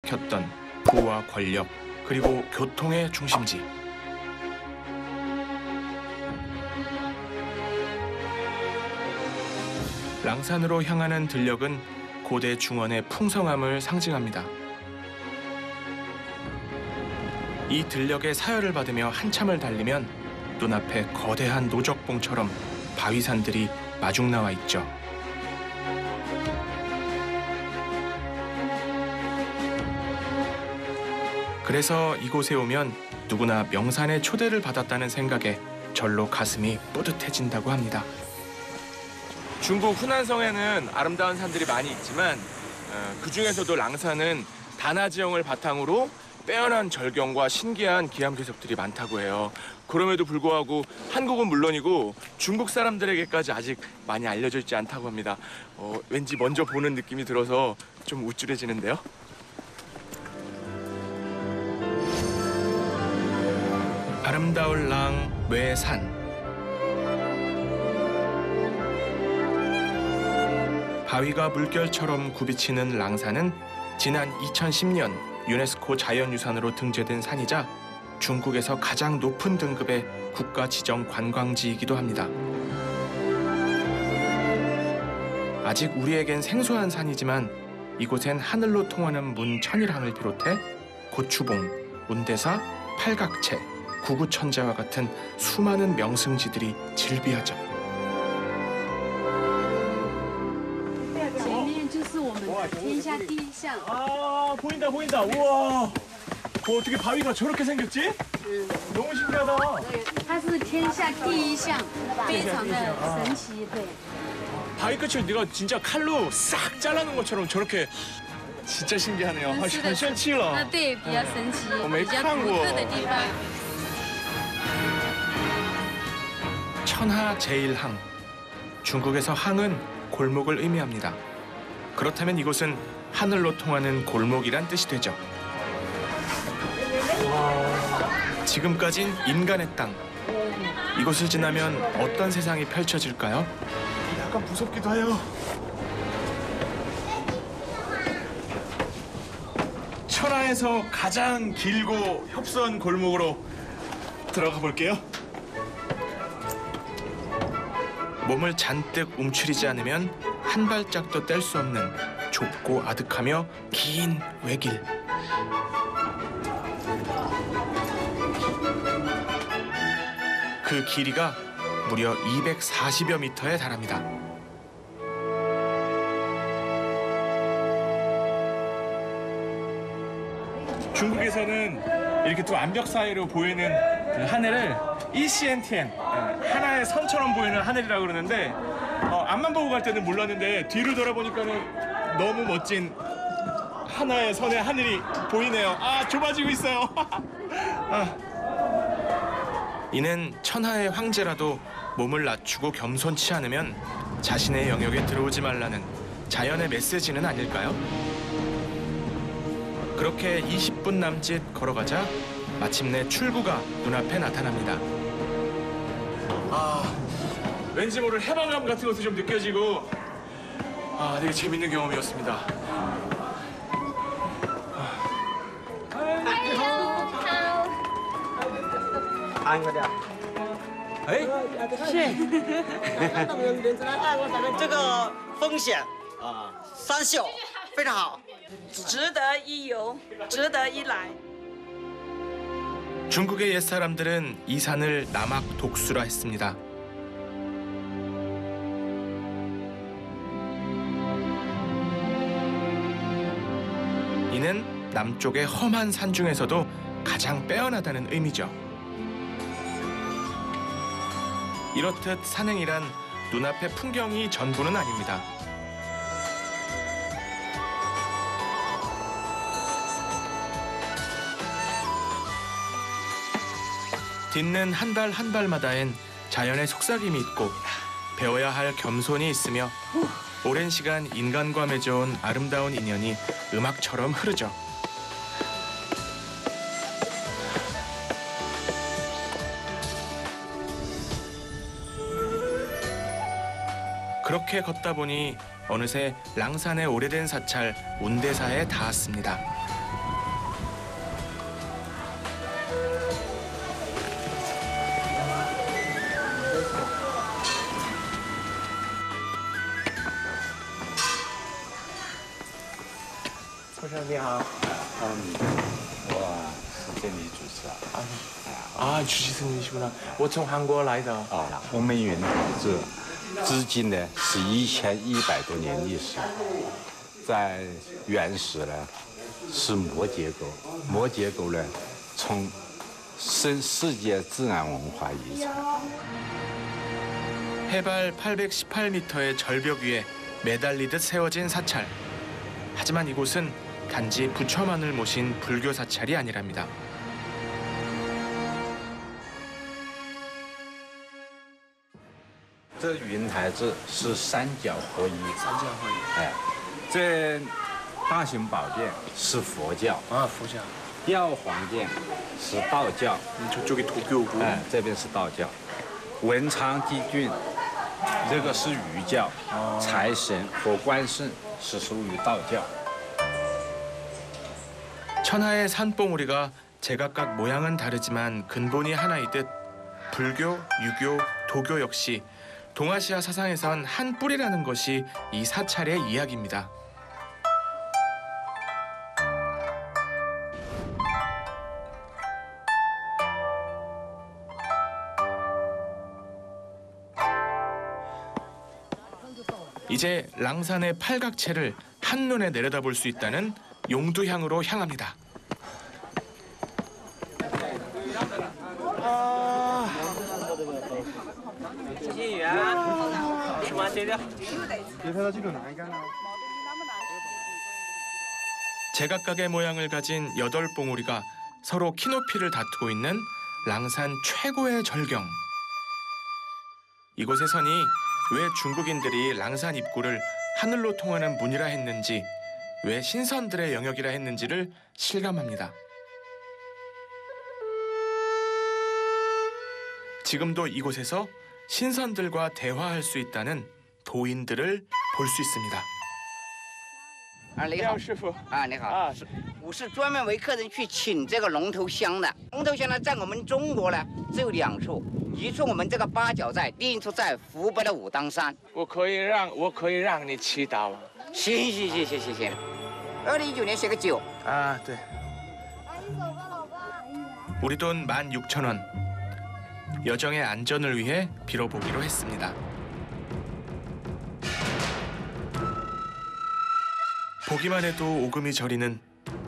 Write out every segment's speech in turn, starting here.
일으켰던 부와 권력, 그리고 교통의 중심지. 랑산으로 향하는 들녘은 고대 중원의 풍성함을 상징합니다. 이 들녘의 사열을 받으며 한참을 달리면 눈앞에 거대한 노적봉처럼 바위산들이 마중 나와 있죠. 그래서 이곳에 오면 누구나 명산의 초대를 받았다는 생각에 절로 가슴이 뿌듯해진다고 합니다. 중국 후난성에는 아름다운 산들이 많이 있지만 그중에서도 랑산은 단아 지형을 바탕으로 빼어난 절경과 신기한 기암괴석들이 많다고 해요. 그럼에도 불구하고 한국은 물론이고 중국 사람들에게까지 아직 많이 알려져 있지 않다고 합니다. 왠지 먼저 보는 느낌이 들어서 좀 우쭐해지는데요. 아름다울 랑 외산. 바위가 물결처럼 굽이치는 랑산은 지난 2010년 유네스코 자연유산으로 등재된 산이자 중국에서 가장 높은 등급의 국가 지정 관광지이기도 합니다. 아직 우리에겐 생소한 산이지만 이곳엔 하늘로 통하는 문 천일항을 비롯해 고추봉, 운대사, 팔각채, 구구천자와 같은 수많은 명승지들이 즐비하죠. 아, 보인다 보인다. 우와. 어떻게 바위가 저렇게 생겼지? 너무 신기하다. 它是天下第一项，非常的神奇，对。 바위 끝을 네가 진짜 칼로 싹 잘라놓은 것처럼 저렇게 진짜 신기하네요. 是的很神奇了。对，比较神奇，我没比较看过独特的地方。 천하 제일항. 중국에서 항은 골목을 의미합니다. 그렇다면 이곳은 하늘로 통하는 골목이란 뜻이 되죠. 지금까진 인간의 땅. 이곳을 지나면 어떤 세상이 펼쳐질까요? 약간 무섭기도 해요. 천하에서 가장 길고 협소한 골목으로 들어가 볼게요. 몸을 잔뜩 움츠리지 않으면 한 발짝도 뗄 수 없는 좁고 아득하며 긴 외길. 그 길이가 무려 240여 미터에 달합니다. 중국에서는 이렇게 두 암벽 사이로 보이는 그 하늘을 이시엔티엔, 하나의 선처럼 보이는 하늘이라고 그러는데 앞만 보고 갈 때는 몰랐는데 뒤를 돌아보니까는 너무 멋진 하나의 선의 하늘이 보이네요. 아, 좁아지고 있어요. 이는 천하의 황제라도 몸을 낮추고 겸손치 않으면 자신의 영역에 들어오지 말라는 자연의 메시지는 아닐까요? 그렇게 20분 남짓 걸어가자 마침내 출구가 눈앞에 나타납니다. 왠지 모를 해방감 같은 것도 좀 느껴지고 되게 재밌는 경험이었습니다. 安快点。哎，是。那么认真来爱我咱们这个风险啊，三秀非常好，值得一游，值得一来。 중국의 옛사람들은 이 산을 남악 독수라 했습니다. 이는 남쪽의 험한 산 중에서도 가장 빼어나다는 의미죠. 이렇듯 산행이란 눈앞의 풍경이 전부는 아닙니다. 딛는 한 발 한 발마다엔 자연의 속삭임이 있고 배워야 할 겸손이 있으며 오랜 시간 인간과 맺어온 아름다운 인연이 음악처럼 흐르죠. 그렇게 걷다 보니 어느새 랑산의 오래된 사찰 운대사에 닿았습니다. 先生你好。我是这里主持啊。啊，주지승이시구나。我从韩国来的。红门云台至今呢是1100多年历史，在原始呢是摩结构，摩结构呢从世界自然文化遗产。 해발 818m의 절벽 위에 매달리듯 세워진 사찰. 하지만 이곳은 단지 부처만을 모신 불교 사찰이 아니랍니다. 这云台子是三角合一，三教合一。哎，这大雄宝殿是佛教，啊，佛教。吊皇殿是道教， 저쪽이 도교고. 哎，这边是道教。文昌帝君，这个是儒教，财神和关圣是属于道教。 천하의 산봉우리가 제각각 모양은 다르지만 근본이 하나이듯 불교, 유교, 도교 역시 동아시아 사상에선 한 뿌리라는 것이 이 사찰의 이야기입니다. 이제 랑산의 팔각체를 한눈에 내려다볼 수 있다는 용두향으로 향합니다. 제각각의 모양을 가진 8봉우리가 서로 키높이를 다투고 있는 랑산 최고의 절경. 이곳의 선이 왜 중국인들이 랑산 입구를 하늘로 통하는 문이라 했는지, 왜 신선들의 영역이라 했는지를 실감합니다. 지금도 이곳에서 신선들과 대화할 수 있다는 도인들을 볼 수 있습니다. 你好，师傅。你好。我是专门为客人去请这个龙头香的。龙头香呢，在我们中国呢只有2处，一处我们这个八角寨，另一处在湖北的武当山。我可以让你祈祷。行。2019年写个9。啊，对。우리 돈 16,000원. 여정의 안전을 위해 빌어보기로 했습니다. 보기만 해도 오금이 저리는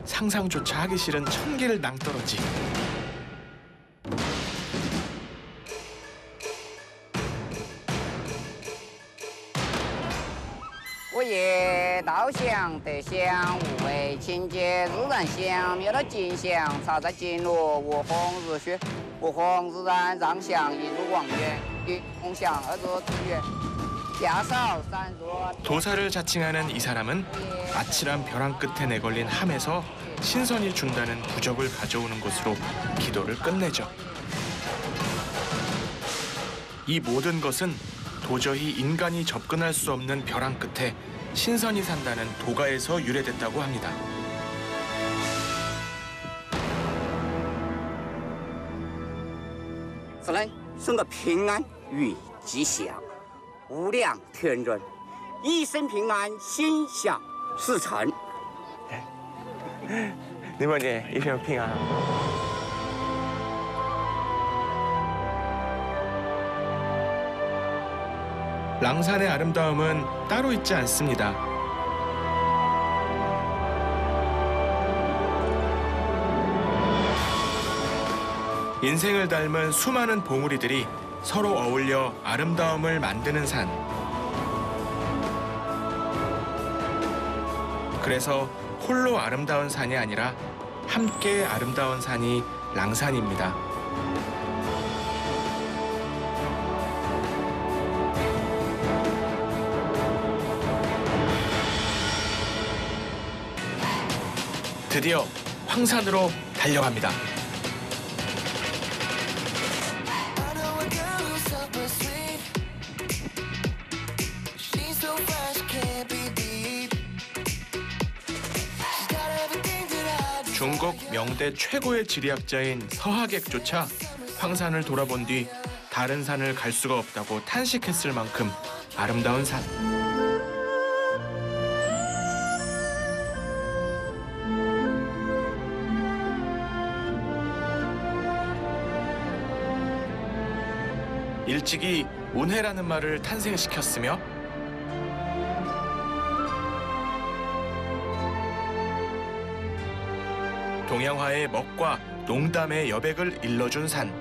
상상조차 하기 싫은 천길 낭떠러지.我也道香得香，无为清洁自然香，妙到金香，插在金罗，我红日血，我红日然，让香一如往远，一红香而作之远。 도사를 자칭하는 이 사람은 아찔한 벼랑 끝에 내걸린 함에서 신선이 준다는 부적을 가져오는 것으로 기도를 끝내죠. 이 모든 것은 도저히 인간이 접근할 수 없는 벼랑 끝에 신선이 산다는 도가에서 유래됐다고 합니다. 只能送个平安与吉祥。 无量天人，一生平安，心想事成。你们也一生平安。 랑산의 아름다움은 따로 있지 않습니다. 인생을 닮은 수많은 봉우리들이 서로 어울려 아름다움을 만드는 산. 그래서 홀로 아름다운 산이 아니라 함께 아름다운 산이 랑산입니다. 드디어 황산으로 달려갑니다. 중국 명대 최고의 지리학자인 서하객조차 황산을 돌아본 뒤 다른 산을 갈 수가 없다고 탄식했을 만큼 아름다운 산. 일찍이 운해라는 말을 탄생시켰으며 동양화의 먹과 농담의 여백을 일러준 산.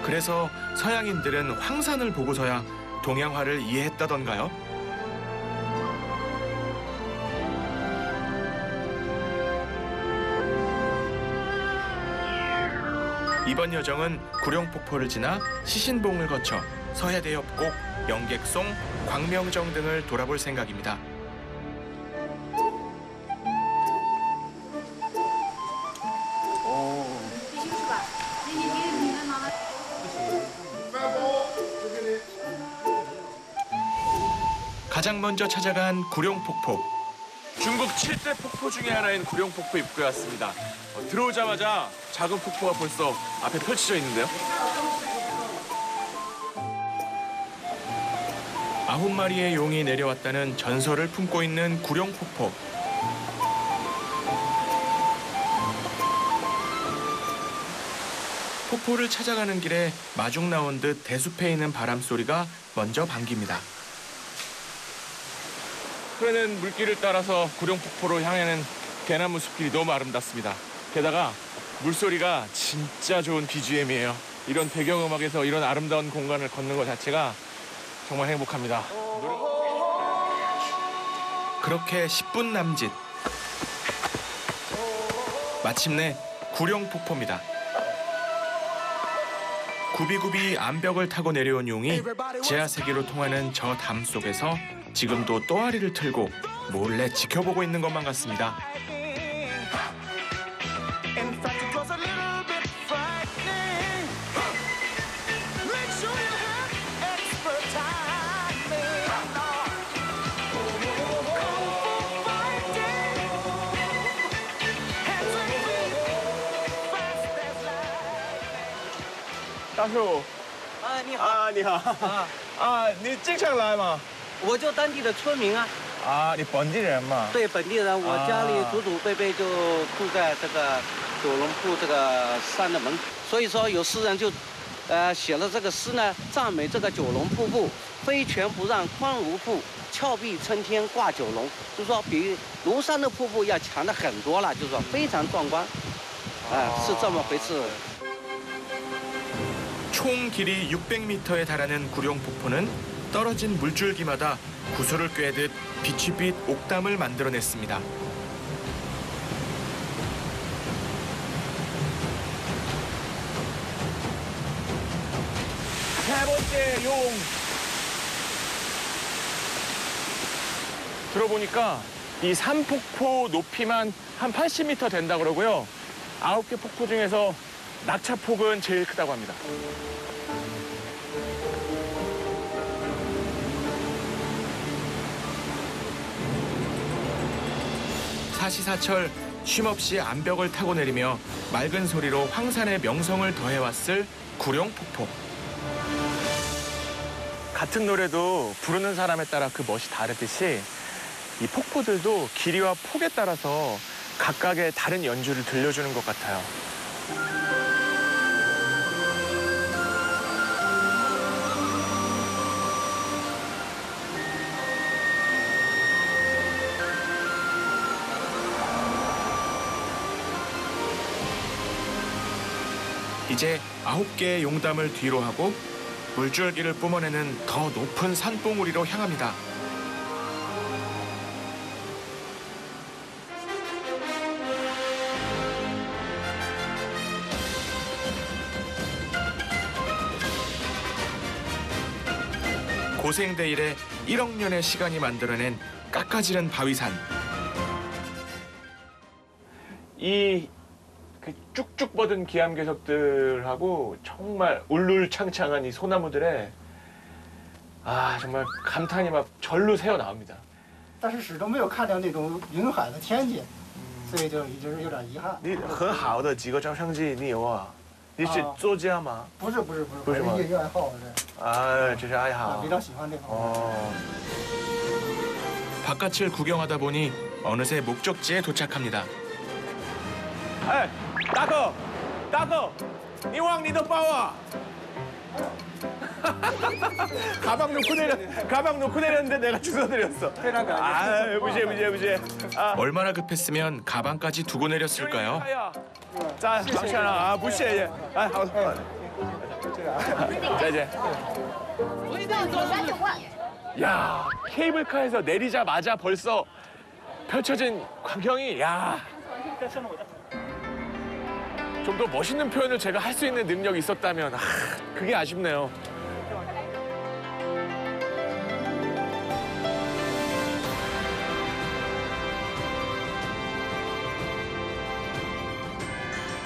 그래서 서양인들은 황산을 보고서야 동양화를 이해했다던가요? 이번 여정은 구룡폭포를 지나 시신봉을 거쳐 서해대협곡, 영객송, 광명정 등을 돌아볼 생각입니다. 가장 먼저 찾아간 구룡폭포. 중국 7대 폭포 중에 하나인 구룡폭포 입구에 왔습니다. 들어오자마자 작은 폭포가 벌써 앞에 펼쳐져 있는데요. 9마리의 용이 내려왔다는 전설을 품고 있는 구룡폭포. 폭포를 찾아가는 길에 마중 나온 듯 대숲에 있는 바람소리가 먼저 반깁니다. 흐르는 물길을 따라서 구룡폭포로 향하는 대나무 숲길이 너무 아름답습니다. 게다가 물소리가 진짜 좋은 BGM이에요. 이런 배경음악에서 이런 아름다운 공간을 걷는 것 자체가 정말 행복합니다. 그렇게 10분 남짓. 마침내 구룡폭포입니다. 굽이굽이 암벽을 타고 내려온 용이 지하세계로 통하는 저 담 속에서 지금도 또아리를 틀고 몰래 지켜보고 있는 것만 같습니다. 다쇼. 你好， 아, 你好. 니经常来吗?我就当地的村民啊。 니本地人嘛.对本地人，我家里祖祖辈辈就住在这个九龙铺这个山的门，所以说有诗人就，写了这个诗呢，赞美这个九龙瀑布，飞泉不让宽如瀑，峭壁撑天挂九龙，就说比庐山的瀑布要强的很多了，就是说非常壮观，是这么回事。 총 길이 600m에 달하는 구룡폭포는 떨어진 물줄기마다 구슬을 꿰듯 빛이 옥담을 만들어냈습니다. 세 번째 용. 들어보니까 이 산폭포 높이만 한 80m 된다 그러고요. 9개 폭포 중에서 낙차폭은 제일 크다고 합니다. 사시사철 쉼없이 암벽을 타고 내리며 맑은 소리로 황산의 명성을 더해왔을 구룡폭포. 같은 노래도 부르는 사람에 따라 그 멋이 다르듯이 이 폭포들도 길이와 폭에 따라서 각각의 다른 연주를 들려주는 것 같아요. 이제 9개의 용담을 뒤로 하고 물줄기를 뿜어내는 더 높은 산봉우리로 향합니다. 고생대일에 1억 년의 시간이 만들어낸 깎아지른 바위산. 이 쭉쭉 뻗은 기암괴석들하고 정말 울룰창창한 이 소나무들에 정말 감탄이 막 절로 새어 나옵니다. 但是始终没有看到那种云海的天际，所以就一直有点遗憾。你很好的几个照相机你有啊？你是作家吗？不是，不是吗我是业余爱好啊，这是爱好。比较喜欢这方面。 바깥을 구경하다 보니 어느새 목적지에 도착합니다. 哎，大哥，大哥，你忘你的包啊！ 가방 놓고 내렸는데 내가 주워드렸어. 아, 무시해. 아. 얼마나 급했으면 가방까지 두고 내렸을까요? 자, 방시아나, 아, 무시해. 아,好. 자, 이제. 야, 케이블카에서 내리자마자 벌써 펼쳐진 광경이, 야. 좀 더 멋있는 표현을 제가 할 수 있는 능력이 있었다면, 그게 아쉽네요.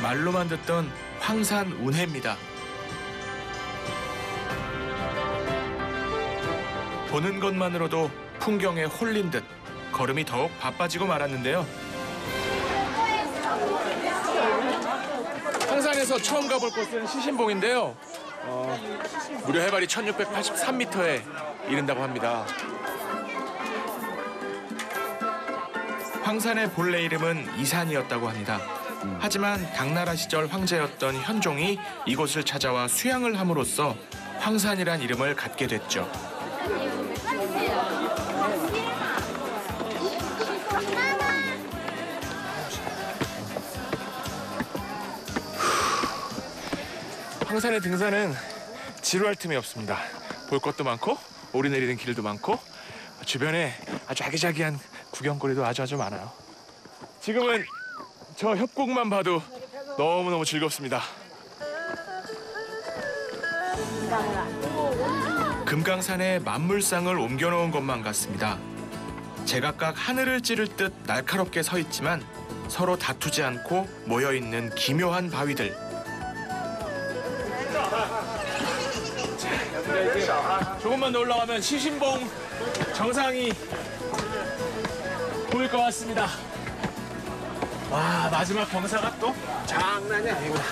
말로만 듣던 황산 운해입니다. 보는 것만으로도 풍경에 홀린 듯 걸음이 더욱 바빠지고 말았는데요. 황산에서 처음 가볼 곳은 시신봉인데요. 무려 해발이 1683m에 이른다고 합니다. 황산의 본래 이름은 이산이었다고 합니다. 하지만 당나라 시절 황제였던 현종이 이곳을 찾아와 수양을 함으로써 황산이란 이름을 갖게 됐죠. 황산의 등산은 지루할 틈이 없습니다. 볼 것도 많고 오르내리는 길도 많고 주변에 아주 아기자기한 구경거리도 아주 많아요. 지금은 저 협곡만 봐도 너무너무 즐겁습니다. 금강산에 만물상을 옮겨놓은 것만 같습니다. 제각각 하늘을 찌를 듯 날카롭게 서 있지만 서로 다투지 않고 모여있는 기묘한 바위들. 조금만 더 올라가면 시신봉 정상이 보일 것 같습니다. 와, 마지막 경사가 또 장난이 아니구나.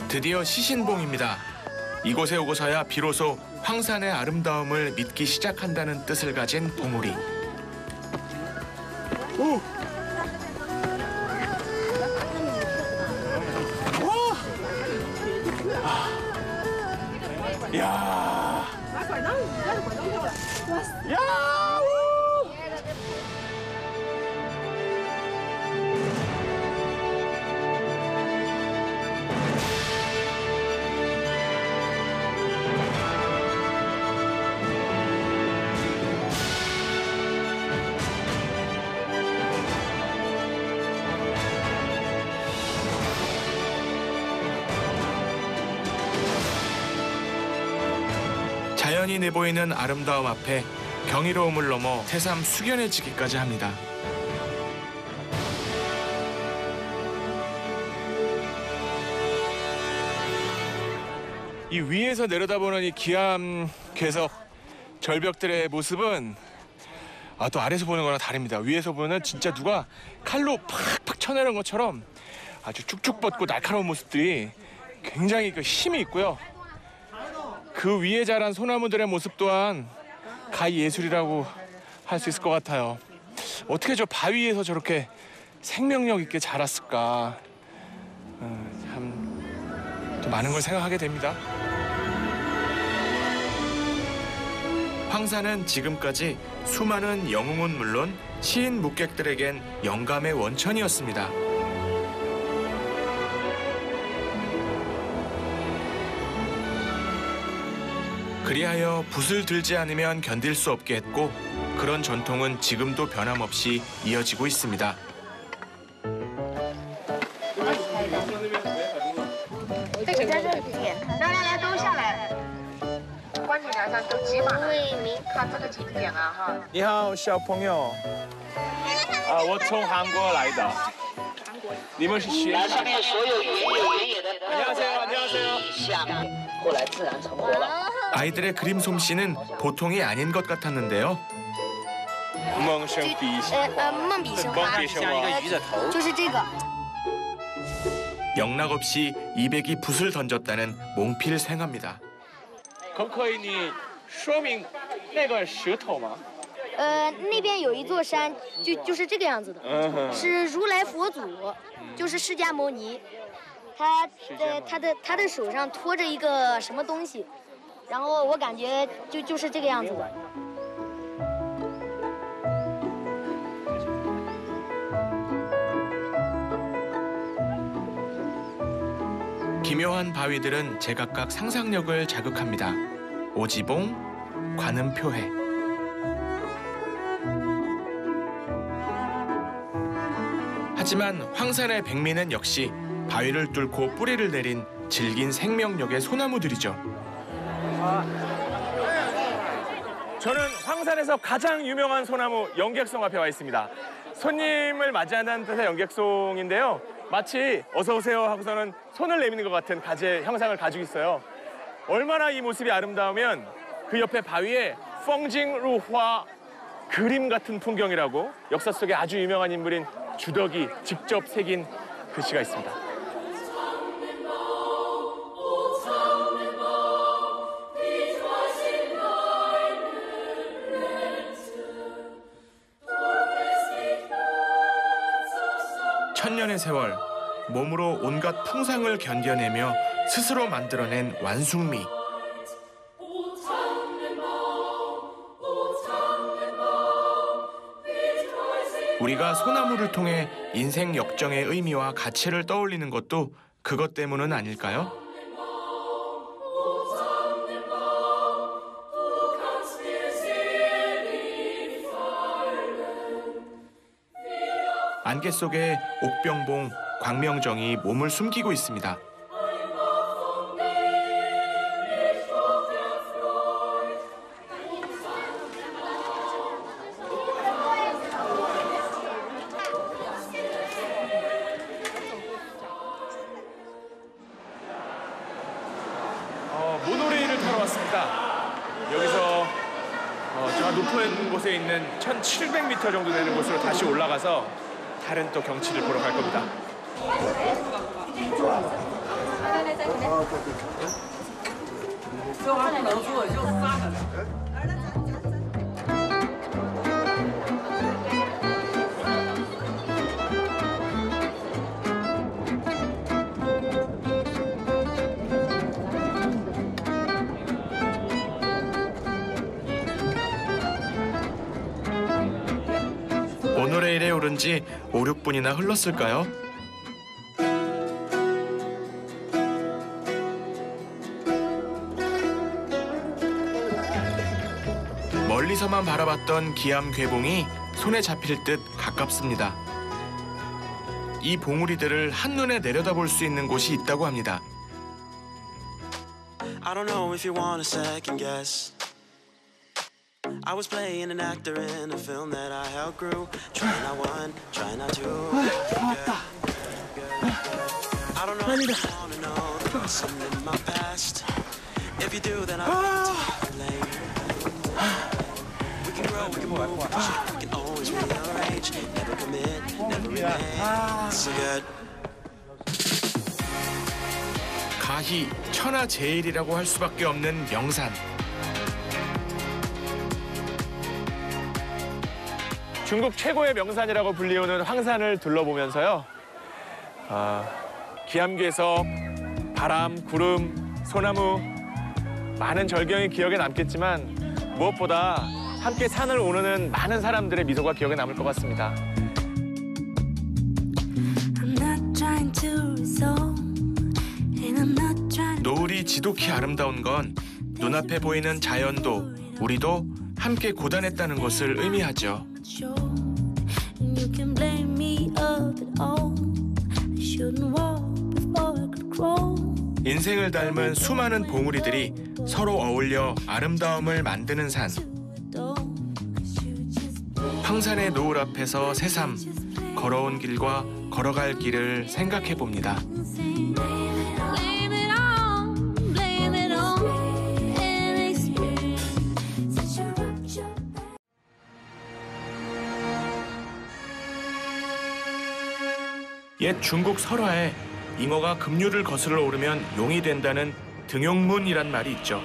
드디어 시신봉입니다. 이곳에 오고서야 비로소 황산의 아름다움을 믿기 시작한다는 뜻을 가진 봉우리. 오! 야! 야! 우! 자연이 내보이는 아름다움 앞에 경이로움을 넘어 새삼 숙연해지기까지 합니다. 이 위에서 내려다보는 이 기암 궤석 절벽들의 모습은 또 아래에서 보는 거랑 다릅니다. 위에서 보는 진짜 누가 칼로 팍팍 쳐내는 것처럼 아주 쭉쭉 뻗고 날카로운 모습들이 굉장히 그 힘이 있고요. 그 위에 자란 소나무들의 모습 또한 가히 예술이라고 할 수 있을 것 같아요. 어떻게 저 바위에서 저렇게 생명력 있게 자랐을까. 참 또 많은 걸 생각하게 됩니다. 황산은 지금까지 수많은 영웅은 물론 시인 묵객들에겐 영감의 원천이었습니다. 그리하여 붓을 들지 않으면 견딜 수 없게 했고 그런 전통은 지금도 변함없이 이어지고 있습니다. 来都下来，观景台上都挤满了，因为您看这个景点啊哈。你好，小朋友。我从韩国来的。你们是学上面所有原有原野的 안녕하세요. 안녕하세요. 项目，后来自然成活了。 아이들의 그림 솜씨는 보통이 아닌 것 같았는데요. 梦生比生花，梦比生花，梦比生花。就是这个。 영락 없이 200이 붓을 던졌다는 몽필 생화입니다. 可不可以你说明那个石头吗？那边有一座山，就是这个样子的，是如来佛祖，就是释迦牟尼，他的手上托着一个什么东西，然后我感觉就是这个样子的。 기묘한 바위들은 제각각 상상력을 자극합니다. 오지봉, 관음표해. 하지만 황산의 백미는 역시 바위를 뚫고 뿌리를 내린 질긴 생명력의 소나무들이죠. 저는 황산에서 가장 유명한 소나무 영객송 앞에 와 있습니다. 손님을 맞이한다는 뜻의 영객송인데요. 마치 어서 오세요 하고서는 손을 내미는 것 같은 가지의 형상을 가지고 있어요. 얼마나 이 모습이 아름다우면 그 옆에 바위에 펑징루화 그림 같은 풍경이라고 역사 속에 아주 유명한 인물인 주덕이 직접 새긴 글씨가 있습니다. 천년의 세월, 몸으로 온갖 풍상을 견뎌내며 스스로 만들어낸 완숙미. 우리가 소나무를 통해 인생 역정의 의미와 가치를 떠올리는 것도 그것 때문은 아닐까요? 안개 속에 옥병봉, 광명정이 몸을 숨기고 있습니다. 모노레일을 타러 왔습니다. 여기서 저 높은 곳에 있는 1,700m 정도 되는 곳으로 다시 올라가서 다른 또 경치를 보러 갈 겁니다. 모노레일에 오른 지 5, 6분이나 흘렀을까요? 멀리서만 바라봤던 기암 괴봉이 손에 잡힐 듯 가깝습니다. 이 봉우리들을 한눈에 내려다볼 수 있는 곳이 있다고 합니다. I don't know if you want a second guess. I was playing an actor in a film that I outgrew. Try not one, try not two. I don't know if you want to know the person in my past. If you do, then I want to blame. We can grow, we can move, we can always rearrange. Never commit, never remain. So good. 가히 천하제일이라고 할 수밖에 없는 명산. 중국 최고의 명산이라고 불리우는 황산을 둘러보면서요. 기암괴석, 바람, 구름, 소나무 많은 절경이 기억에 남겠지만 무엇보다 함께 산을 오르는 많은 사람들의 미소가 기억에 남을 것 같습니다. 노을이 지독히 아름다운 건 눈앞에 보이는 자연도 우리도 함께 고단했다는 것을 의미하죠. 인생을 닮은 수많은 봉우리들이 서로 어울려 아름다움을 만드는 산. 황산의 노을 앞에서 새삼 걸어온 길과 걸어갈 길을 생각해 봅니다. 옛 중국 설화에 잉어가 급류를 거슬러 오르면 용이 된다는 등용문이란 말이 있죠.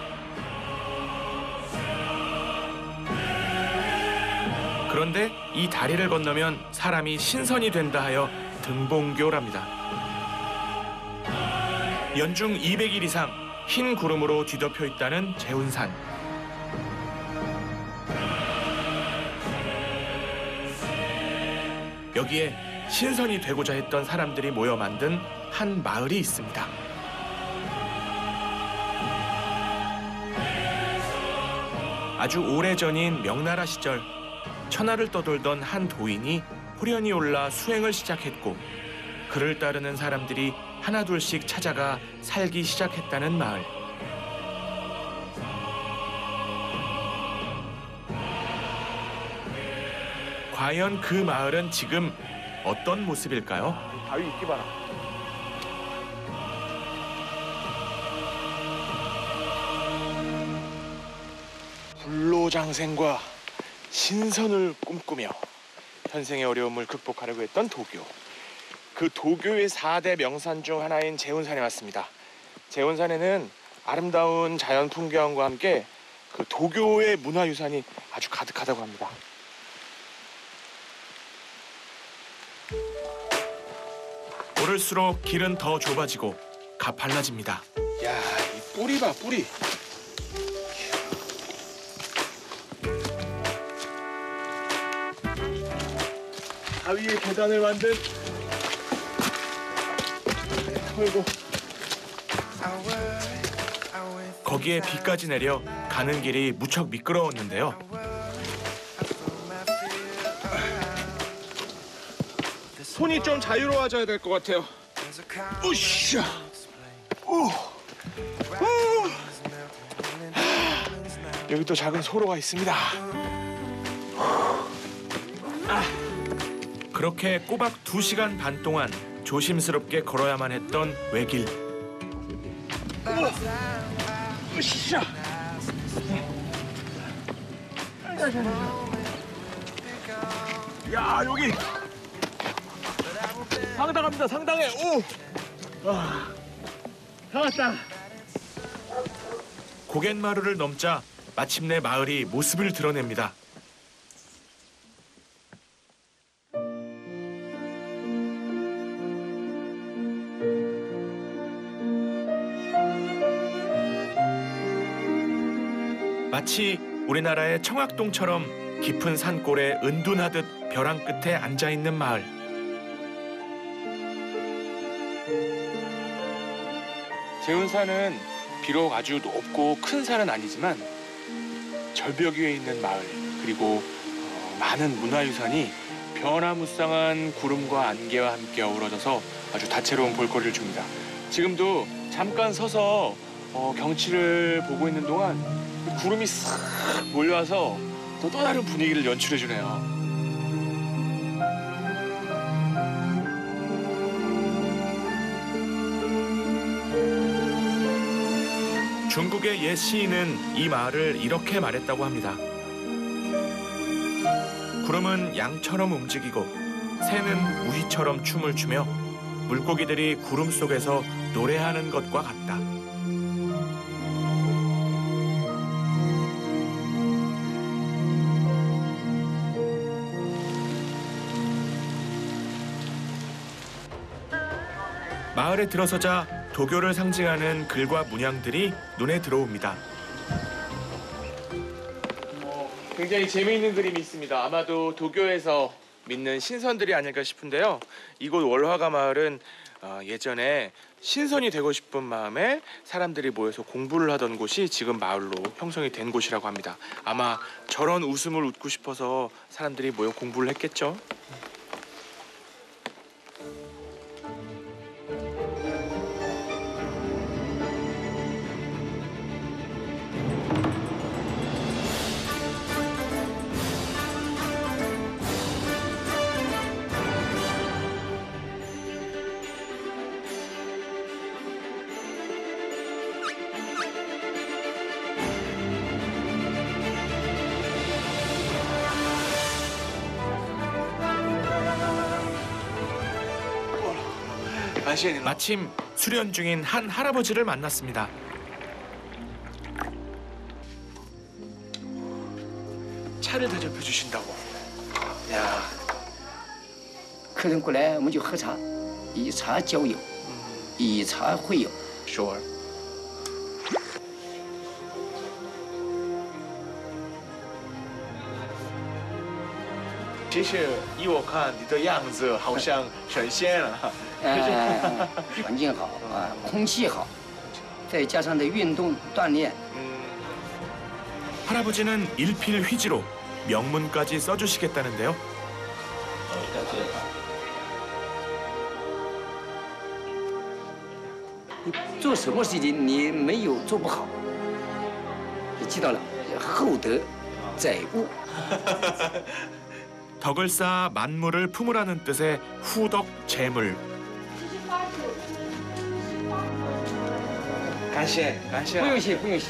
그런데 이 다리를 건너면 사람이 신선이 된다 하여 등봉교랍니다. 연중 200일 이상 흰 구름으로 뒤덮여 있다는 재운산. 여기에 신선이 되고자 했던 사람들이 모여 만든 한 마을이 있습니다. 아주 오래전인 명나라 시절 천하를 떠돌던 한 도인이 호련히 올라 수행을 시작했고 그를 따르는 사람들이 하나둘씩 찾아가 살기 시작했다는 마을. 과연 그 마을은 지금 어떤 모습일까요? 바위 있기 봐라. 불로장생과 신선을 꿈꾸며 현생의 어려움을 극복하려고 했던 도교. 그 도교의 4대 명산 중 하나인 재운산에 왔습니다. 재운산에는 아름다운 자연 풍경과 함께 그 도교의 문화유산이 아주 가득하다고 합니다. 오를수록 길은 더 좁아지고 가팔라집니다. 야, 이 뿌리 봐, 뿌리. 바위에 계단을 만든 털고 거기에 비까지 내려 가는 길이 무척 미끄러웠는데요. 손이 좀 자유로워져야 될 것 같아요. 으쌰. 여기 또 작은 소로가 있습니다. 그렇게 꼬박 2시간 반 동안 조심스럽게 걸어야만 했던 외길. 으쌰. 야, 여기 상당합니다. 상당해. 오. 와. 다 왔다. 고갯마루를 넘자 마침내 마을이 모습을 드러냅니다. 마치 우리나라의 청학동처럼 깊은 산골에 은둔하듯 벼랑 끝에 앉아있는 마을. 재운산은 비록 아주 높고 큰 산은 아니지만 절벽 위에 있는 마을, 그리고 많은 문화유산이 변화무쌍한 구름과 안개와 함께 어우러져서 아주 다채로운 볼거리를 줍니다. 지금도 잠깐 서서 경치를 보고 있는 동안 구름이 싹 몰려와서 또 다른 분위기를 연출해주네요. 중국의 옛 시인은 이 마을을 이렇게 말했다고 합니다. 구름은 양처럼 움직이고 새는 우희처럼 춤을 추며 물고기들이 구름 속에서 노래하는 것과 같다. 마을에 들어서자 도교를 상징하는 글과 문양들이 눈에 들어옵니다. 굉장히 재미있는 그림이 있습니다. 아마도 도교에서 믿는 신선들이 아닐까 싶은데요. 이곳 월화가 마을은 예전에 신선이 되고 싶은 마음에 사람들이 모여서 공부를 하던 곳이 지금 마을로 형성이 된 곳이라고 합니다. 아마 저런 웃음을 웃고 싶어서 사람들이 모여 공부를 했겠죠. 마침 수련 중인 한 할아버지를 만났습니다. 차를 대접해 주신다고. 야. 客人过来我们就喝茶，以茶交友，以茶会友。 Sure. 其实依我看，你的样子好像神仙了。环境好啊，空气好，再加上的运动锻炼。 할아버지는 일필휘지로 명문까지 써주시겠다는데요. 你做什么事情你没有做不好，你记到了，厚德载物。 덕을 쌓아 만물을 품으라는 뜻의 후덕 재물. 感谢，感谢。不用谢，不用谢，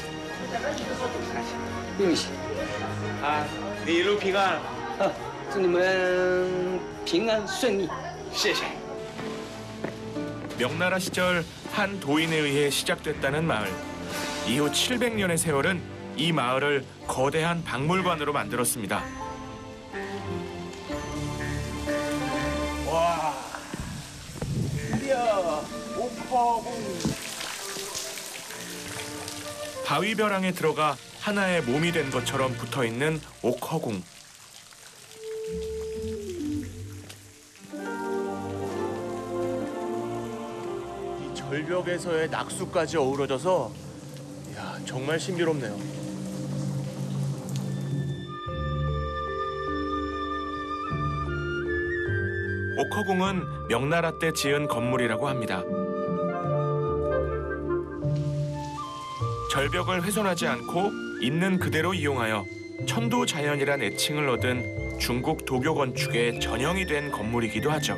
不用谢。啊，你一路平安。啊，祝你们平安顺利。谢谢。 명나라 시절 한 도인에 의해 시작됐다는 마을. 이후 700년의 세월은 이 마을을 거대한 박물관으로 만들었습니다. 와, 드디어 옥허궁. 바위벼랑에 들어가 하나의 몸이 된 것처럼 붙어있는 옥허궁. 이 절벽에서의 낙수까지 어우러져서 이야, 정말 신비롭네요. 옥허궁은 명나라 때 지은 건물이라고 합니다. 절벽을 훼손하지 않고 있는 그대로 이용하여 천도자연이란 애칭을 얻은 중국 도교 건축의 전형이 된 건물이기도 하죠.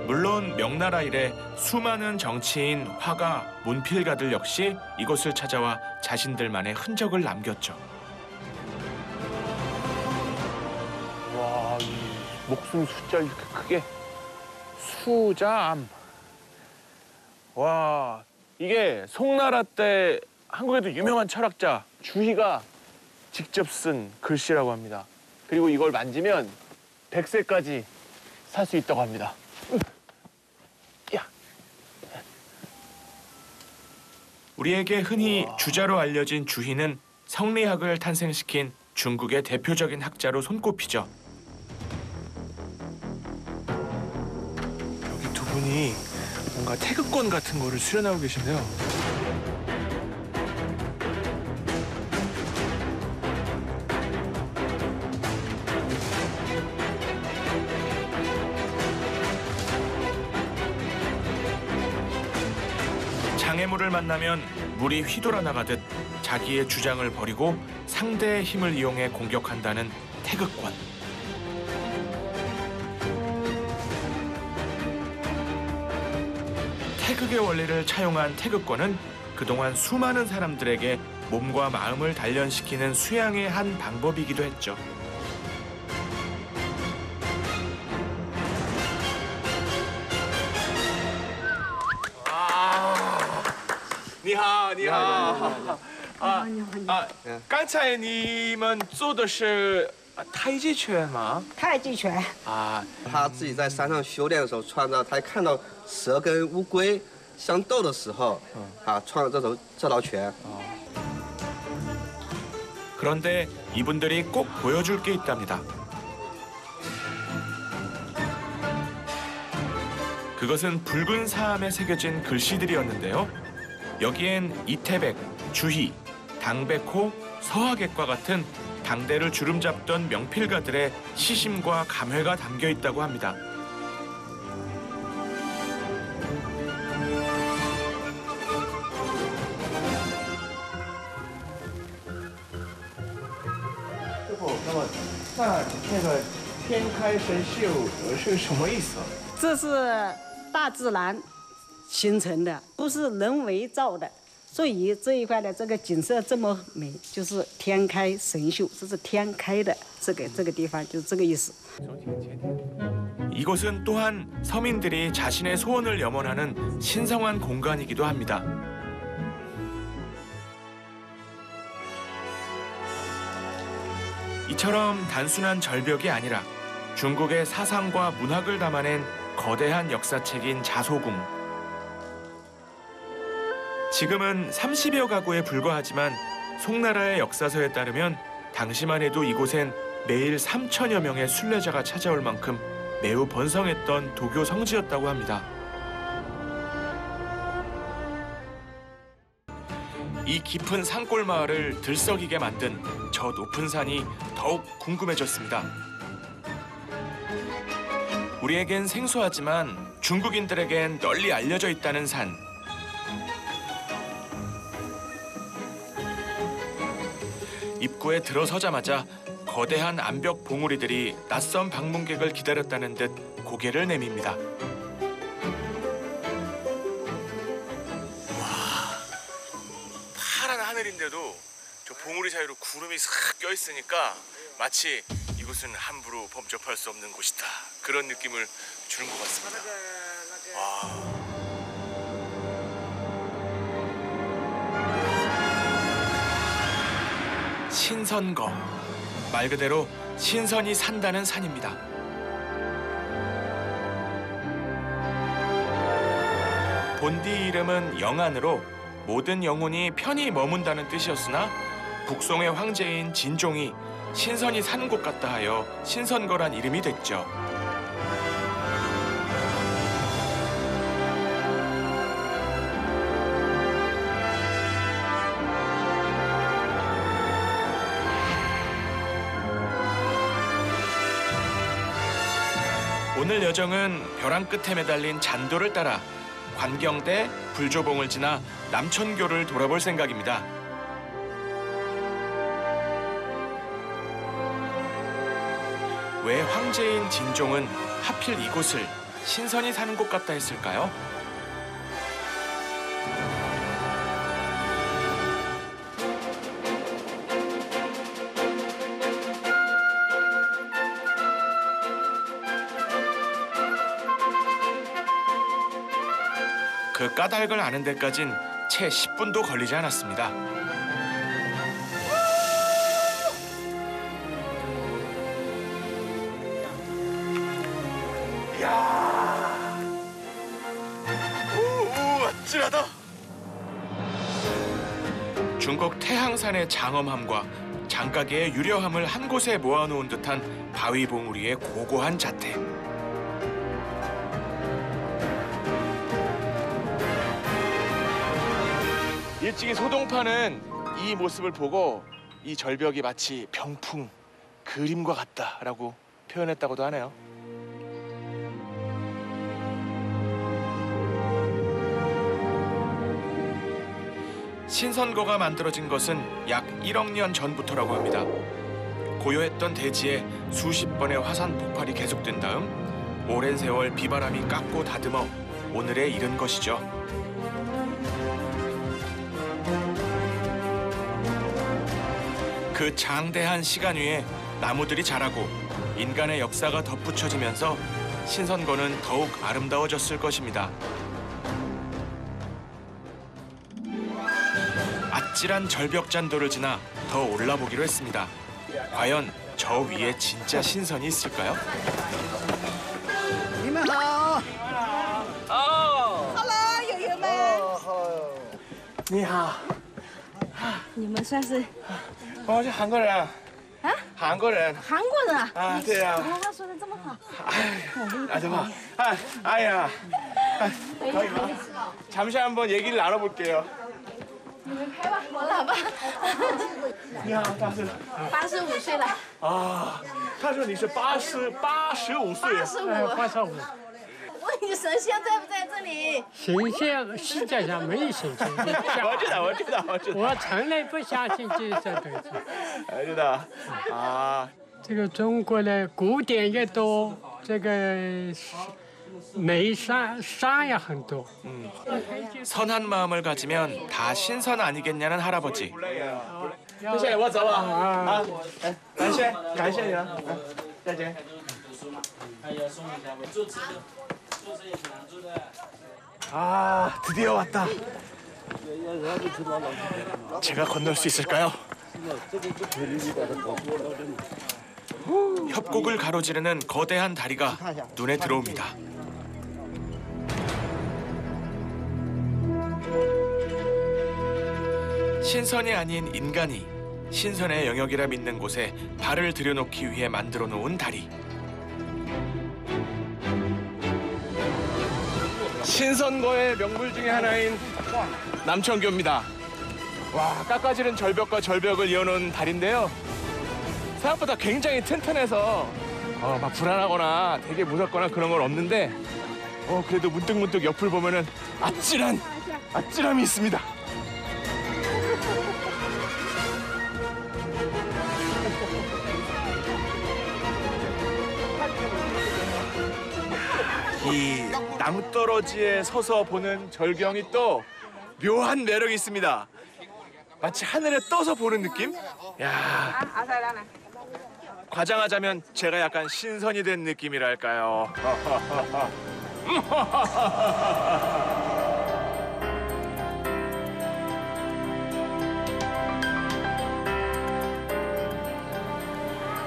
물론 명나라 이래 수많은 정치인, 화가, 문필가들 역시 이곳을 찾아와 자신들만의 흔적을 남겼죠. 와, 이 목숨 숫자를 이렇게 크게. 수자암. 와, 이게 송나라 때 한국에도 유명한 철학자 주희가 직접 쓴 글씨라고 합니다. 그리고 이걸 만지면 100세까지 살 수 있다고 합니다. 야. 우리에게 흔히 주자로 알려진 주희는 성리학을 탄생시킨 중국의 대표적인 학자로 손꼽히죠. 두 분이 뭔가 태극권 같은 거를 수련하고 계신데요. 장애물을 만나면 물이 휘돌아 나가듯 자기의 주장을 버리고 상대의 힘을 이용해 공격한다는 태극권. 태극의 원리를 차용한 태극권은 그동안 수많은 사람들에게 몸과 마음을 단련시키는 수양의 한 방법이기도 했죠.你好，你好。刚才你们做的是太极拳吗？太极拳。啊，他自己在山上修炼的时候创造，他看到蛇跟乌龟相斗的时候，创造这道拳。 그런데 이분들이 꼭 보여줄 게 있답니다. 그것은 붉은 사암에 새겨진 글씨들이었는데요. 여기엔 이태백, 주희, 당백호, 서하객과 같은 당대를 주름잡던 명필가들의 시심과 감회가 담겨 있다고 합니다. 뭐, 那个天开神秀是什么意思？这是大自然形成的，不是人为造的。所以这一块的这个景色这么美，就是天开神秀，这是天开的这个地方，就是这个意思。 이곳은 또한 서민들이 자신의 소원을 염원하는 신성한 공간이기도 합니다. 이처럼 단순한 절벽이 아니라 중국의 사상과 문학을 담아낸 거대한 역사책인 자소궁. 지금은 30여 가구에 불과하지만 송나라의 역사서에 따르면 당시만 해도 이곳엔 매일 3천여 명의 순례자가 찾아올 만큼 매우 번성했던 도교 성지였다고 합니다. 이 깊은 산골 마을을 들썩이게 만든 저 높은 산이 더욱 궁금해졌습니다. 우리에겐 생소하지만 중국인들에겐 널리 알려져 있다는 산. 입구에 들어서자마자 거대한 암벽 봉우리들이 낯선 방문객을 기다렸다는 듯 고개를 내밉니다. 파란 하늘인데도 저 봉우리 사이로 구름이 싹 껴있으니까 마치 이곳은 함부로 범접할 수 없는 곳이다. 그런 느낌을 주는 것 같습니다. 신선거. 말 그대로 신선이 산다는 산입니다. 본디 이름은 영안으로 모든 영혼이 편히 머문다는 뜻이었으나 북송의 황제인 진종이 신선이 사는 곳 같다 하여 신선거란 이름이 됐죠. 오늘 여정은 벼랑 끝에 매달린 잔도를 따라 관경대, 불조봉을 지나 남천교를 돌아볼 생각입니다. 왜 황제인 진종은 하필 이곳을 신선이 사는 곳 같다 했을까요? 그 까닭을 아는 데까진 채 10분도 걸리지 않았습니다. 이야, 오, 아찔하다. 중국 태항산의 장엄함과 장가계의 유려함을 한 곳에 모아놓은 듯한 바위봉우리의 고고한 자태. 일찍이 소동파는 이 모습을 보고 이 절벽이 마치 병풍, 그림과 같다라고 표현했다고도 하네요. 신선거가 만들어진 것은 약 1억 년 전부터라고 합니다. 고요했던 대지에 수십 번의 화산 폭발이 계속된 다음 오랜 세월 비바람이 깎고 다듬어 오늘에 이른 것이죠. 그 장대한 시간 위에 나무들이 자라고 인간의 역사가 덧붙여지면서 신선거는 더욱 아름다워졌을 것입니다. 아찔한 절벽 잔도를 지나 더 올라보기로 했습니다. 과연 저 위에 진짜 신선이 있을까요? 你们好。哦 Hello， 友友们。你好。你们算是我是韩国人。啊？韩国人。韩国人啊？啊，对呀。普通话说的这么好。아, 정말. 아야.可以吗? 잠시 한번 얘기를 나눠볼게요. 你们开吧，我来吧。你好，大师。85岁了。啊，他说你是85岁。85。问你神仙在不在这里？神仙世界上没有神仙。我知道。我从来不相信这些东西。我知道。啊。这个中国的古典越多，这个美山也很多。 선한 마음을 가지면 다 신선 아니겠냐는 할아버지. 谢谢，我走了啊！哎，感谢你了，再见。 아, 드디어 왔다. 제가 건널 수 있을까요? 협곡을 가로지르는 거대한 다리가 눈에 들어옵니다. 신선이 아닌 인간이 신선의 영역이라 믿는 곳에 발을 들여놓기 위해 만들어 놓은 다리. 신선거의 명물 중에 하나인 남천교입니다. 와, 깎아지른 절벽과 절벽을 이어놓은 다리인데요. 생각보다 굉장히 튼튼해서 막 불안하거나 되게 무섭거나 그런 건 없는데 그래도 문득문득 옆을 보면은 아찔함이 있습니다. 이 나무떨어지에 서서 보는 절경이 또 묘한 매력이 있습니다. 마치 하늘에 떠서 보는 느낌? 야, 과장하자면 제가 약간 신선이 된 느낌이랄까요.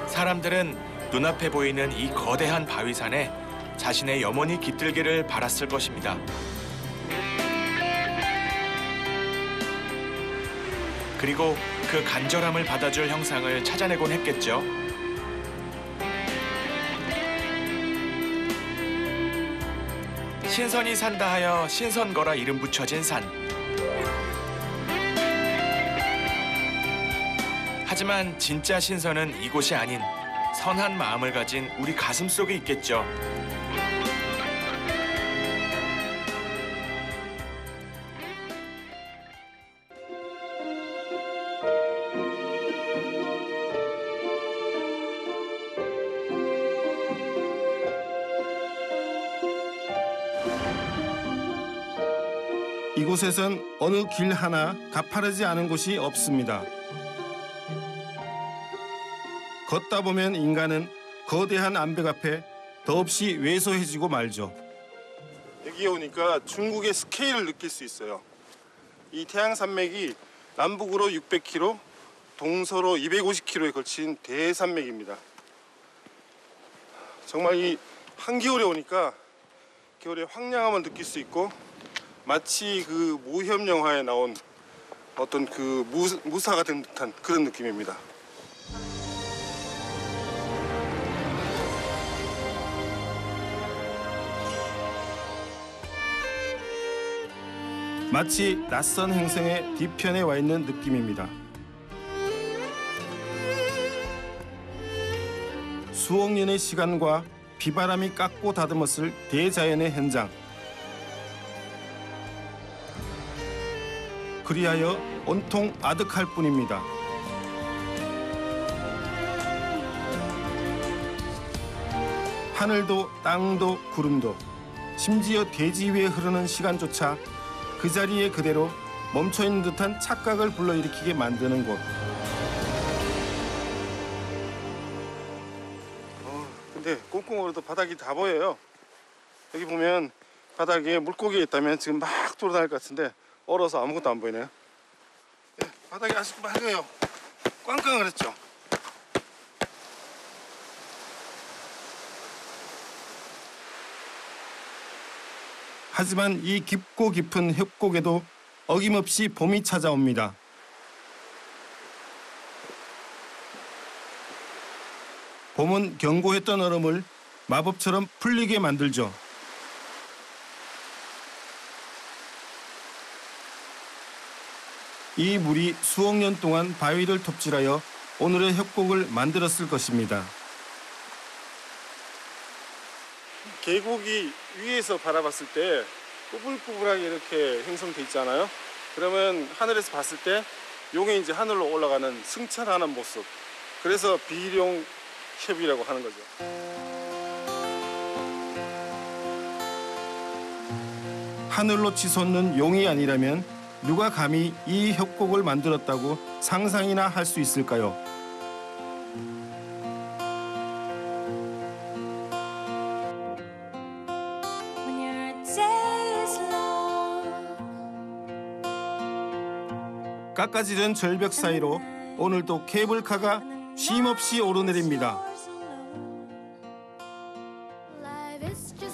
사람들은 눈앞에 보이는 이 거대한 바위산에 자신의 염원이 깃들기를 바랐을 것입니다. 그리고 그 간절함을 받아줄 형상을 찾아내곤 했겠죠. 신선이 산다 하여 신선거라 이름 붙여진 산. 하지만 진짜 신선은 이곳이 아닌 선한 마음을 가진 우리 가슴 속에 있겠죠. 이곳에선 어느 길 하나 가파르지 않은 곳이 없습니다. 걷다 보면 인간은 거대한 암벽 앞에 더없이 왜소해지고 말죠. 여기에 오니까 중국의 스케일을 느낄 수 있어요. 이 태양산맥이 남북으로 600km, 동서로 250km에 걸친 대산맥입니다. 정말 이 한겨울에 오니까 겨울의 황량함을 느낄 수 있고 마치 그 모험 영화에 나온 어떤 그 무사가 된 듯한 그런 느낌입니다. 마치 낯선 행성의 뒤편에 와 있는 느낌입니다. 수억 년의 시간과 비바람이 깎고 다듬었을 대자연의 현장. 그리하여 온통 아득할 뿐입니다. 하늘도 땅도 구름도 심지어 대지 위에 흐르는 시간조차 그 자리에 그대로 멈춰있는 듯한 착각을 불러일으키게 만드는 곳. 근데 꽁꽁 얼어도 바닥이 다 보여요. 여기 보면 바닥에 물고기가 있다면 지금 막 돌아다닐 것 같은데 얼어서 아무것도 안 보이네요. 네, 바닥이 아주 맑아요. 꽝꽝거렸죠. 하지만 이 깊고 깊은 협곡에도 어김없이 봄이 찾아옵니다. 봄은 견고했던 얼음을 마법처럼 풀리게 만들죠. 이 물이 수억 년 동안 바위를 톱질하여 오늘의 협곡을 만들었을 것입니다. 계곡이 위에서 바라봤을 때 꾸불꾸불하게 이렇게 형성돼 있잖아요. 그러면 하늘에서 봤을 때 용이 이제 하늘로 올라가는 승천하는 모습. 그래서 비룡협이라고 하는 거죠. 하늘로 치솟는 용이 아니라면 누가 감히 이 협곡을 만들었다고 상상이나 할 수 있을까요? 깎아지른 절벽 사이로 오늘도 케이블카가 쉼없이 오르내립니다.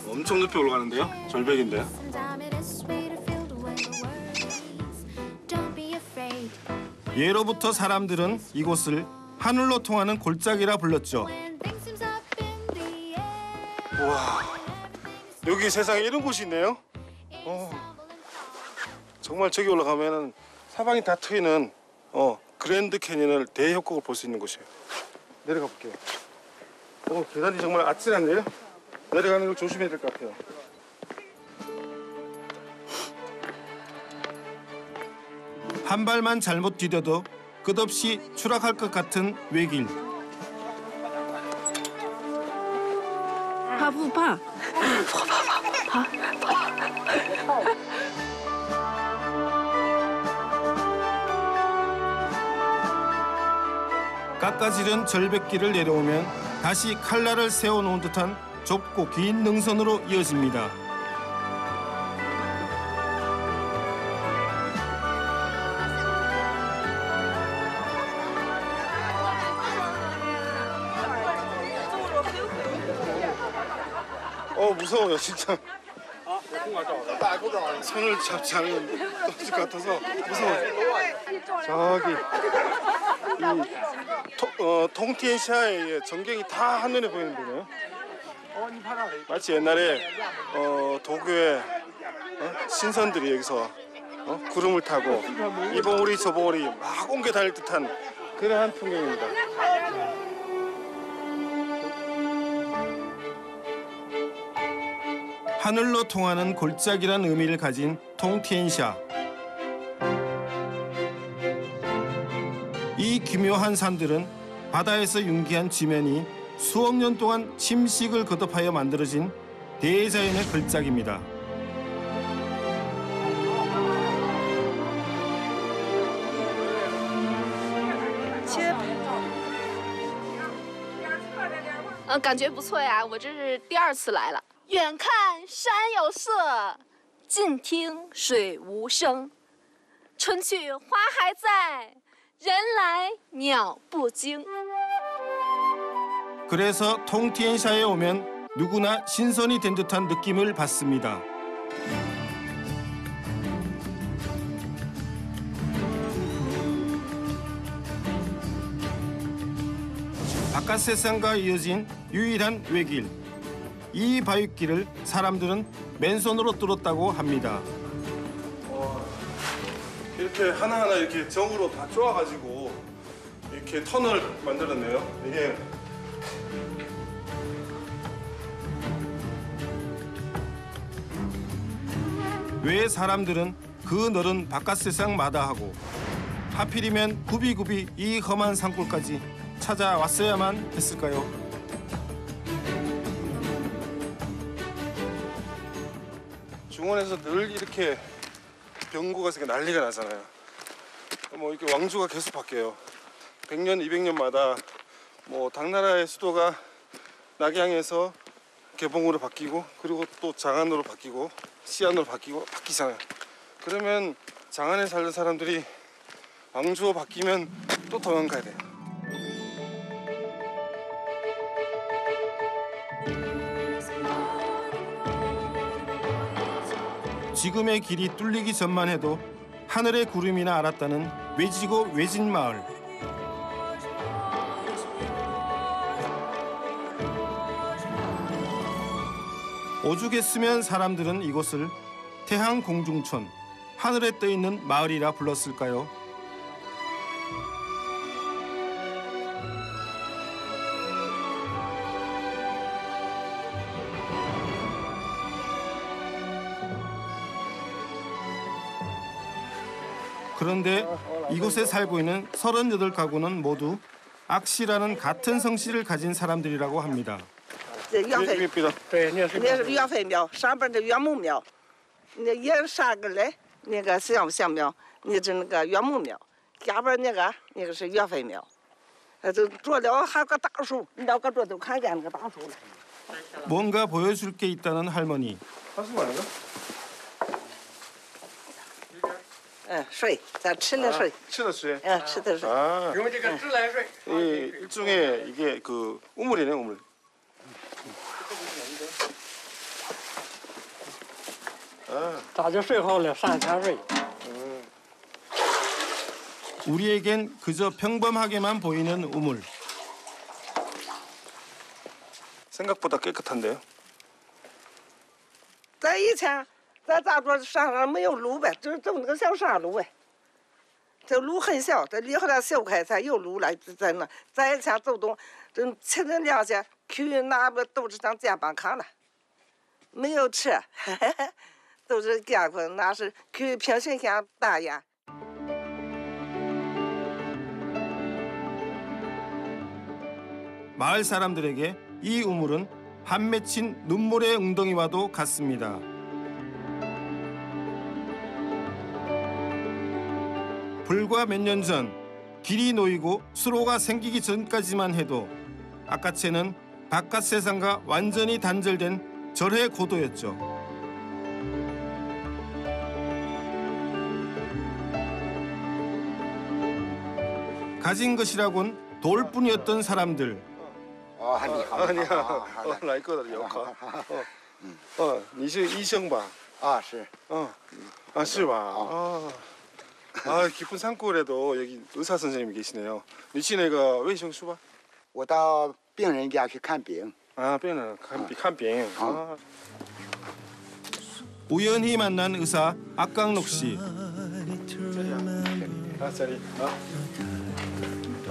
엄청 높이 올라가는데요? 절벽인데요? 예로부터 사람들은 이곳을 하늘로 통하는 골짜기라 불렀죠. 우와, 여기 세상에 이런 곳이 있네요? 정말 저기 올라가면은 사방이 다 트이는 그랜드 캐니언을 대협곡을 볼 수 있는 곳이에요. 내려가 볼게요. 계단이 정말 아찔한데요? 내려가는 걸 조심해야 될 것 같아요. 한 발만 잘못 디뎌도 끝없이 추락할 것 같은 외길. 怕不怕？怕。 깎아지른 절벽길을 내려오면 다시 칼날을 세워놓은 듯한 좁고 긴 능선으로 이어집니다. 무서워요, 진짜. 손을 잡지 않으면 떨어질 것 같아서 무서워요. 저기 통티엔샤의 전경이 다 한눈에 보이는 데네요. 마치 옛날에 도교의 신선들이 여기서 구름을 타고 이 봉우리 저 봉우리 막 옮겨 다닐 듯한 그러한 풍경입니다. 하늘로 통하는 골짜기란 의미를 가진 통티엔샤. 이 기묘한 산들은 바다에서 융기한 지면이 수억 년 동안 침식을 거듭하여 만들어진 대자연의 걸작입니다. 感觉不错呀，我这是第2次来了。远看山有色，近听水无声。春去花还在，人来鸟不惊。 그래서 통티엔샤에 오면 누구나 신선이 된 듯한 느낌을 받습니다. 바깥 세상과 이어진 유일한 외길. 이 바윗길을 사람들은 맨손으로 뚫었다고 합니다. 이렇게 하나하나 이렇게 정으로 다 쪼아가지고 이렇게 터널을 만들었네요. 이게 왜 사람들은 그 넓은 바깥 세상 마다하고 하필이면 굽이굽이 이 험한 산골까지 찾아왔어야만 했을까요? 중원에서 늘 이렇게 병고가 있으니까 난리가 나잖아요. 뭐 이렇게 왕조가 계속 바뀌어요. 100년, 200년마다 뭐 당나라의 수도가 낙양에서 개봉으로 바뀌고 그리고 또 장안으로 바뀌고 시안으로 바뀌잖아요. 그러면 장안에 살던 사람들이 왕조 바뀌면 또 도망가야 돼요. 지금의 길이 뚫리기 전만 해도 하늘의 구름이나 알았다는 외지고 외진 마을. 오죽했으면 사람들은 이곳을 태항공중촌, 하늘에 떠있는 마을이라 불렀을까요? 그런데 이곳에 살고 있는 38가구는 모두 악시라는 같은 성씨를 가진 사람들이라고 합니다. 这岳飞，对，那是岳飞庙，上边的岳母庙，那也啥个嘞？那个是橡苗，你是那个榆木苗，下边那个是岳飞苗，就做了还有个大树，你到个这都看见那个大树了。 뭔가 보여줄 게 있다는 할머니.水，咱吃的水。吃的水。吃的水。아. 用这个自来水。 일종의 이게 그 우물이네 우물.早就睡好了，上泉水。 우리에겐 그저 평범하게만 보이는 우물. 생각보다 깨끗한데요? 咱以前咱咋说山上没有路呗，就是走那个小山路呗。这路很小，这离后来修开才有路了，在那。咱以前走动，这骑着两下去那不都是上肩膀看了，没有车，都是艰苦，那是去平行线打呀。 마을 사람들에게 이 우물은 한 맺힌 눈물의 웅덩이와도 같습니다. 불과 몇 년 전 길이 놓이고 수로가 생기기 전까지만 해도 아까채는 바깥 세상과 완전히 단절된 절의 고도였죠. 가진 것이라곤 돌뿐이었던 사람들. 你好，你好，来过的游客。你是医生吧？是。是吧？깊은 산골에도 여기 의사 선생님이 계시네요. 你去那个卫生所吧？我到病人家去看病。病人看病。 우연히 만난 의사 악강록 씨. 这里。你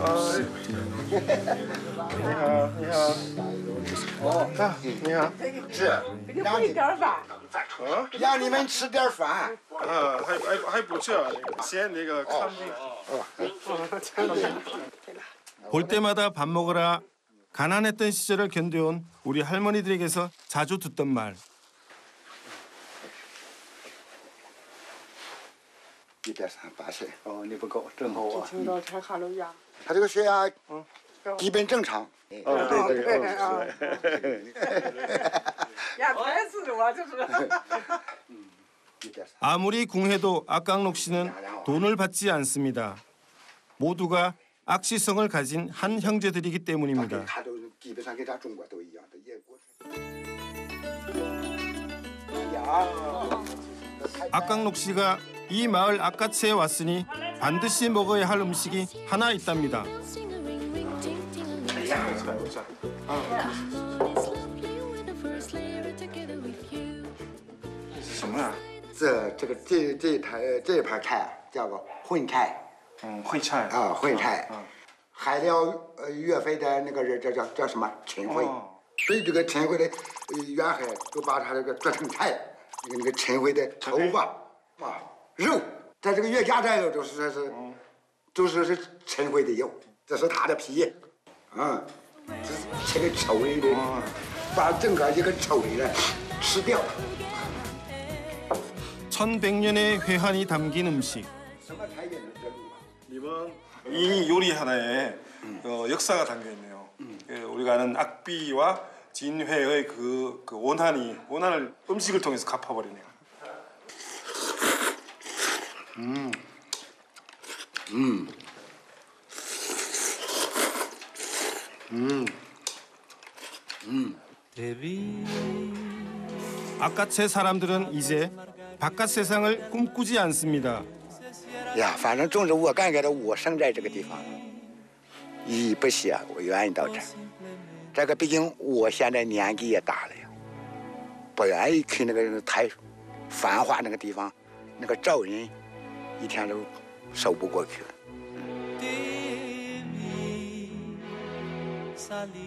好，你好。你好。是。让你点饭。让你们吃点饭。还不错，先那个看病。 볼 때마다 밥 먹으라 가난했던 시절을 견뎌온 우리 할머니들에게서 자주 듣던 말. 138你不够，正好啊。听到太寒了呀。他这个血压基本正常。对。呀，太死了我就是。 아무리 궁해도 악강록 씨는 돈을 받지 않습니다. 모두가 악시성을 가진 한 형제들이기 때문입니다. 악강록 씨가 이 마을 아까치에 왔으니 반드시 먹어야 할 음식이 하나 있답니다. 什么啊？ 这一盘菜叫个烩菜。烩菜。烩菜。海料岳飞的那个人叫什么秦桧，所以这个秦桧的袁海就把他这个做成菜，那个秦桧的头发、肉，在这个岳家寨都是秦桧的肉，这是他的皮，这个臭味的，把整个一个臭味呢吃掉。 1100년의 회한이 담긴 음식. 이번 이 요리 하나에 역사가 담겨 있네요. 우리가 아는 악비와 진회의 그 원한을 음식을 통해서 갚아버리네요. 아까채 사람들은 이제 바깥 세상을 꿈꾸지 않습니다. 呀，反正总之我感觉到我生在这个地方，依依不舍，我愿意到这儿。这个毕竟我现在年纪也大了呀，不愿意去那个太繁华那个地方，那个噪人，一天都受不过去了。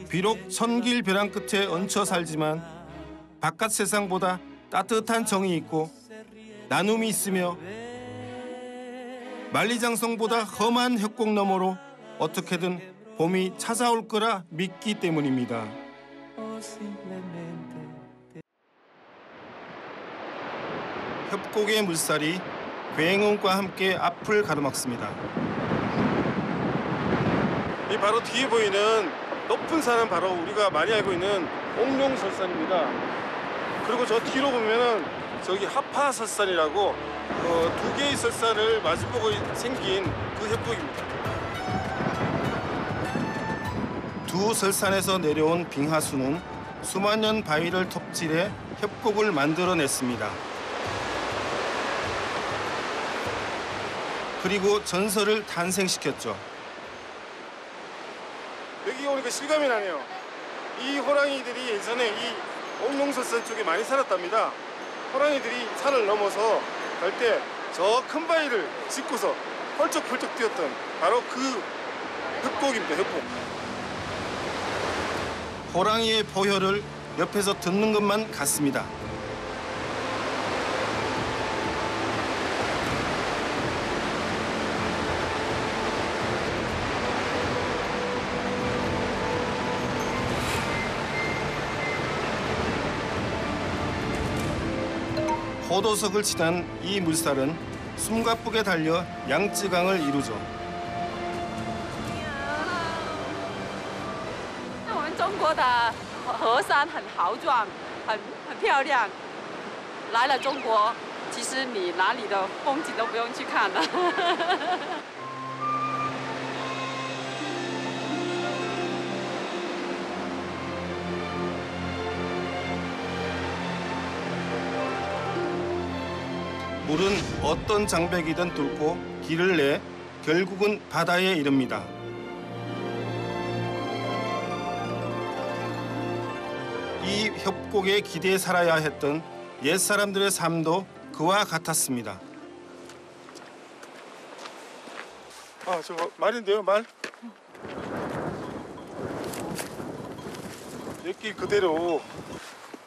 비록 천길 벼랑 끝에 얹혀 살지만 바깥 세상보다 따뜻한 정이 있고 나눔이 있으며 만리장성보다 험한 협곡 너머로 어떻게든 봄이 찾아올 거라 믿기 때문입니다. 협곡의 물살이 굉음과 함께 앞을 가로막습니다. 이 바로 뒤에 보이는 높은 산은 바로 우리가 많이 알고 있는 옥룡설산입니다. 그리고 저 뒤로 보면은 저기 하파설산이라고 두 개의 설산을 마주보고 생긴 그 협곡입니다. 두 설산에서 내려온 빙하수는 수만 년 바위를 톱질해 협곡을 만들어냈습니다. 그리고 전설을 탄생시켰죠. 여기 오니까 실감이 나네요. 이 호랑이들이 예전에 이 옥룡설산 쪽에 많이 살았답니다. 호랑이들이 산을 넘어서 갈 때 저 큰 바위를 짚고서 펄쩍펄쩍 뛰었던 바로 그 협곡입니다. 협곡. 호랑이의 포효를 옆에서 듣는 것만 같습니다. 호도석을 지난 이 물살은 숨가쁘게 달려 양쯔강을 이루죠. 我们中国的河山很豪壮，很漂亮。来了中国，其实你哪里的风景都不用去看了。물은 어떤 장벽이든 뚫고 길을 내 결국은 바다에 이릅니다. 이 협곡에 기대에 살아야 했던 옛사람들의 삶도 그와 같았습니다. 아, 저거 말인데요, 말? 옛길 그대로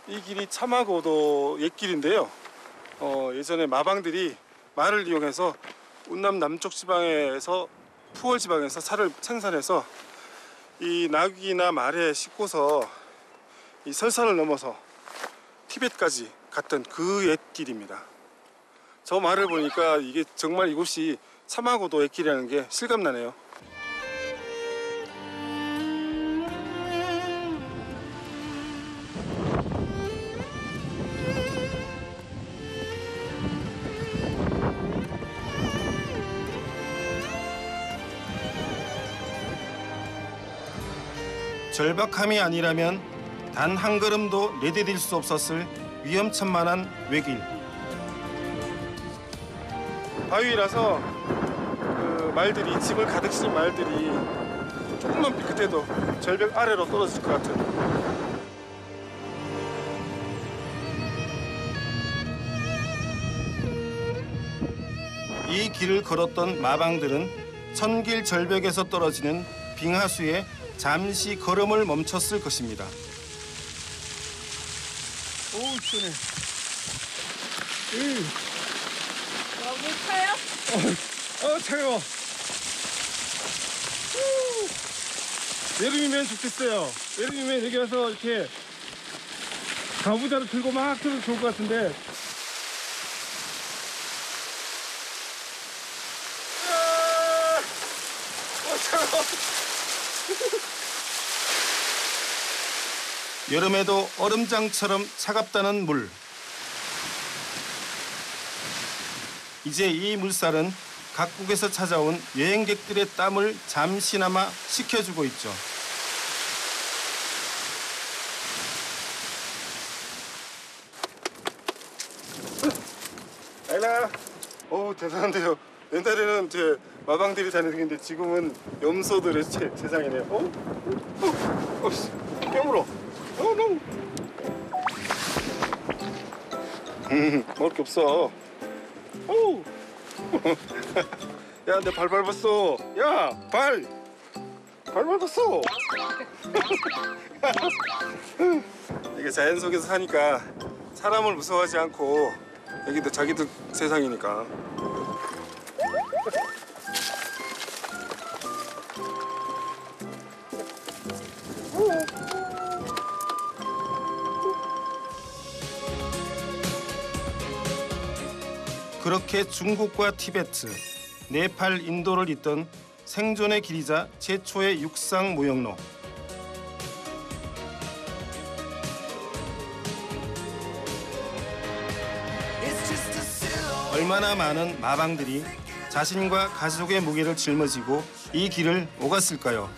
이 길이 참하고도 옛길인데요. 예전에 마방들이 말을 이용해서 운남 남쪽 지방에서 푸월 지방에서 살을 생산해서 이 나귀나 말에 싣고서 이 설산을 넘어서 티벳까지 갔던 그 옛길입니다. 저 말을 보니까 이게 정말 이곳이 참하고도 옛길이라는 게 실감나네요. 절박함이 아니라면 단 한 걸음도 내디딜 수 없었을 위험천만한 외길. 바위라서 그 말들이 짐을 가득 싣은 말들이 조금만 삐끗해도 절벽 아래로 떨어질 것 같은. 이 길을 걸었던 마방들은 천길 절벽에서 떨어지는 빙하수에 잠시 걸음을 멈췄을 것입니다. 오, 시원해. 너무 차요? 차가워. 여름이면 좋겠어요. 여름이면 여기 와서 이렇게 가부자를 들고 막 들어도 좋을 것 같은데. 차가워. 여름에도 얼음장처럼 차갑다는 물. 이제 이 물살은 각국에서 찾아온 여행객들의 땀을 잠시나마 식혀주고 있죠. 아이나, 대단한데요. 옛날에는 제 마방들이 다니는데 지금은 염소들의 세상이네요. 깨물어. 너무. 먹을 게 없어. 야, 내 발 밟았어. 야, 발 밟았어. 이게 자연 속에서 사니까 사람을 무서워하지 않고 여기도 자기들 세상이니까. 그렇게 중국과 티베트, 네팔, 인도를 잇던 생존의 길이자 최초의 육상 무역로. 얼마나 많은 마방들이 자신과 가족의 무게를 짊어지고 이 길을 오갔을까요?